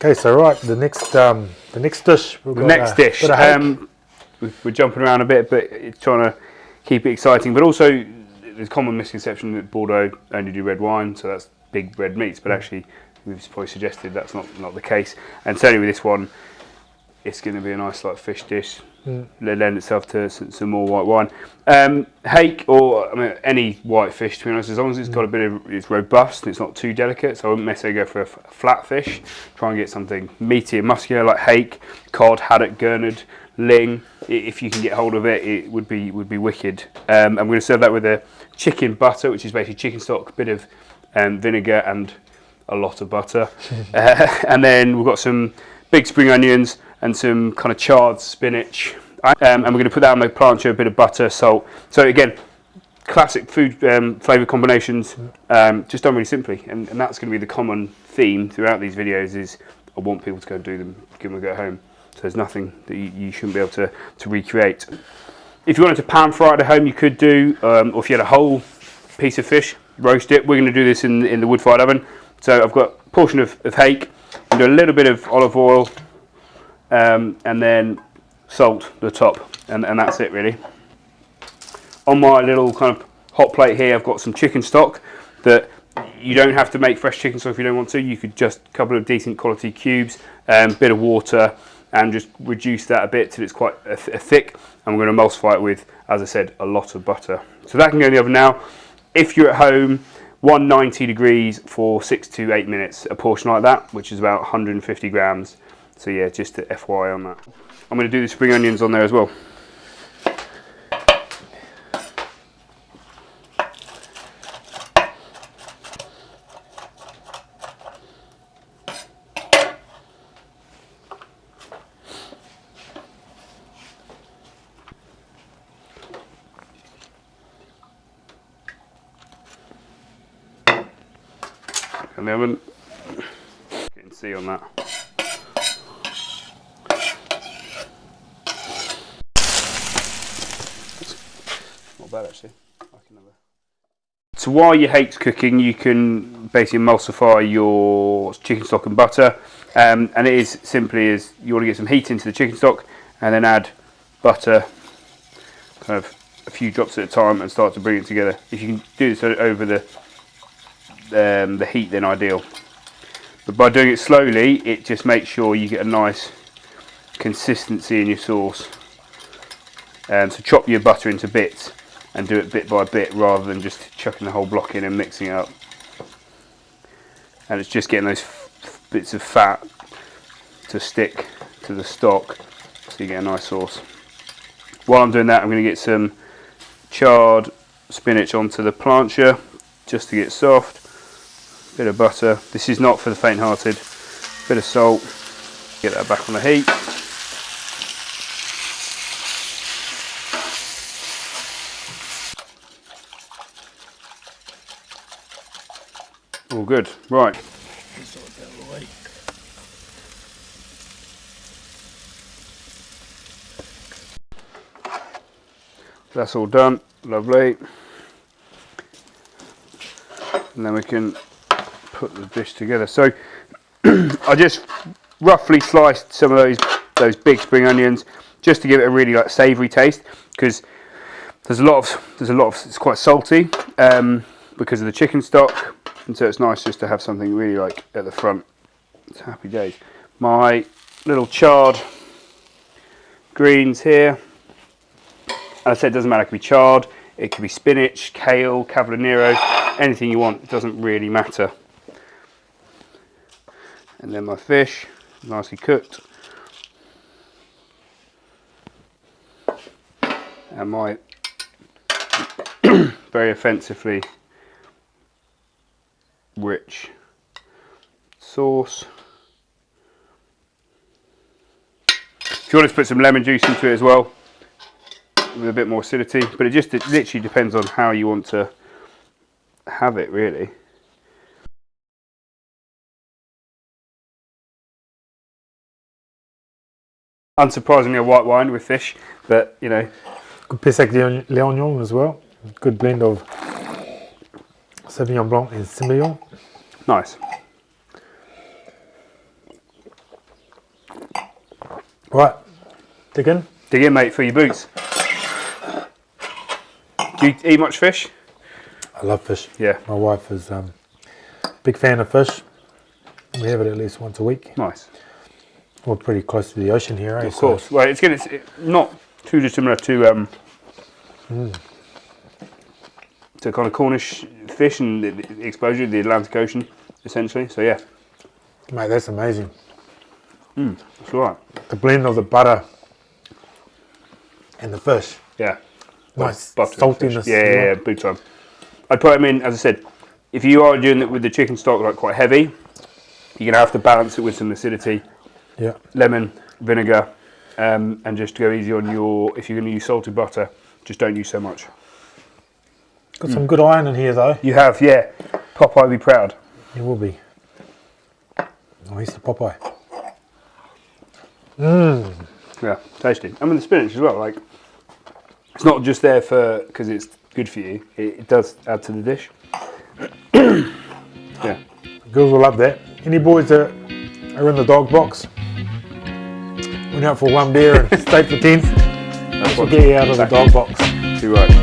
Okay, so right, the next dish. We're jumping around a bit, but it's trying to keep it exciting. But also, there's a common misconception that Bordeaux only do red wine, so that's big red meats. But actually, we've probably suggested that's not the case. And certainly with this one, it's going to be a nice like fish dish. Lend itself to some more white wine. Hake, or any white fish, to be honest, as long as it's got a bit of, it's robust and it's not too delicate. So I wouldn't necessarily go for a flat fish. Try and get something meaty and muscular like hake, cod, haddock, gurnard, ling. If you can get hold of it, it would be wicked. I'm going to serve that with a chicken butter, which is basically chicken stock, a bit of vinegar and a lot of butter. And then we've got some big spring onions and some kind of charred spinach. And we're going to put that on the plancha, a bit of butter, salt. So again, classic food flavour combinations, just done really simply. And that's going to be the common theme throughout these videos is I want people to go and do them, give them a go at home. So there's nothing that you shouldn't be able to recreate. If you wanted to pan fry it at home, you could do, or if you had a whole piece of fish, roast it. We're going to do this in the wood-fired oven. So I've got a portion of hake, and do a little bit of olive oil, and then salt the top, and that's it really. On my little kind of hot plate here, I've got some chicken stock that you don't have to make fresh chicken stock if you don't want to. You could just a couple of decent quality cubes, bit of water, and just reduce that a bit till it's quite thick. And we're going to emulsify it with, as I said, a lot of butter. So that can go in the oven now. If you're at home, 190 degrees for 6 to 8 minutes, a portion like that, which is about 150 grams. So yeah, just a FYI on that. I'm going to do the spring onions on there as well. In the oven, getting C on that. Not bad actually. So while your hake's cooking, you can basically emulsify your chicken stock and butter, and it is simply as you want to get some heat into the chicken stock, and then add butter, kind of a few drops at a time, and start to bring it together. If you can do this over the heat, then ideal. But by doing it slowly, it just makes sure you get a nice consistency in your sauce. So chop your butter into bits and do it bit by bit rather than just chucking the whole block in and mixing it up. And it's just getting those bits of fat to stick to the stock so you get a nice sauce. While I'm doing that, I'm going to get some charred spinach onto the plancha just to get soft. Bit of butter. This is not for the faint-hearted. Bit of salt. Get that back on the heat. All good. Right. That's all done. Lovely. And then we can put the dish together. So I just roughly sliced some of those big spring onions just to give it a really like savoury taste, because there's a lot of it's quite salty because of the chicken stock, and so it's nice just to have something really like at the front. It's happy days. My little charred greens here, as I said, it doesn't matter, it could be charred, it could be spinach, kale, cavolo nero, anything you want, it doesn't really matter. And then my fish, nicely cooked. And my very offensively rich sauce. If you want to put some lemon juice into it as well, with a bit more acidity, but it literally depends on how you want to have it really. Unsurprisingly, a white wine with fish, but you know. Good Pessac Léognan as well. Good blend of Sauvignon Blanc and Semillon. Nice. Right, dig in. Dig in, mate, for your boots. Do you eat much fish? I love fish. Yeah. My wife is big fan of fish. We have it at least once a week. Nice. We're pretty close to the ocean here, eh? Of course. Well, it's not too dissimilar to kind of Cornish fish and the exposure to the Atlantic Ocean, essentially. So yeah. Mate, that's amazing. That's right. The blend of the butter and the fish. Yeah. Nice Butter saltiness. Yeah, big time. I'd put them in, as I said, if you are doing it with the chicken stock like quite heavy, you're going to have to balance it with some acidity, Yeah. lemon, vinegar, and just go easy on if you're going to use salted butter, just don't use so much. Got some good iron in here though. You have, yeah. Popeye, be proud. You will be. Oh, here's the Popeye. Yeah, tasty. I mean, the spinach as well, like, it's not just there because it's good for you, it does add to the dish. Yeah. The girls will love that. Any boys that are in the dog box, went out for one beer and stayed for 10, That's we'll get you out of the dog box. Too right.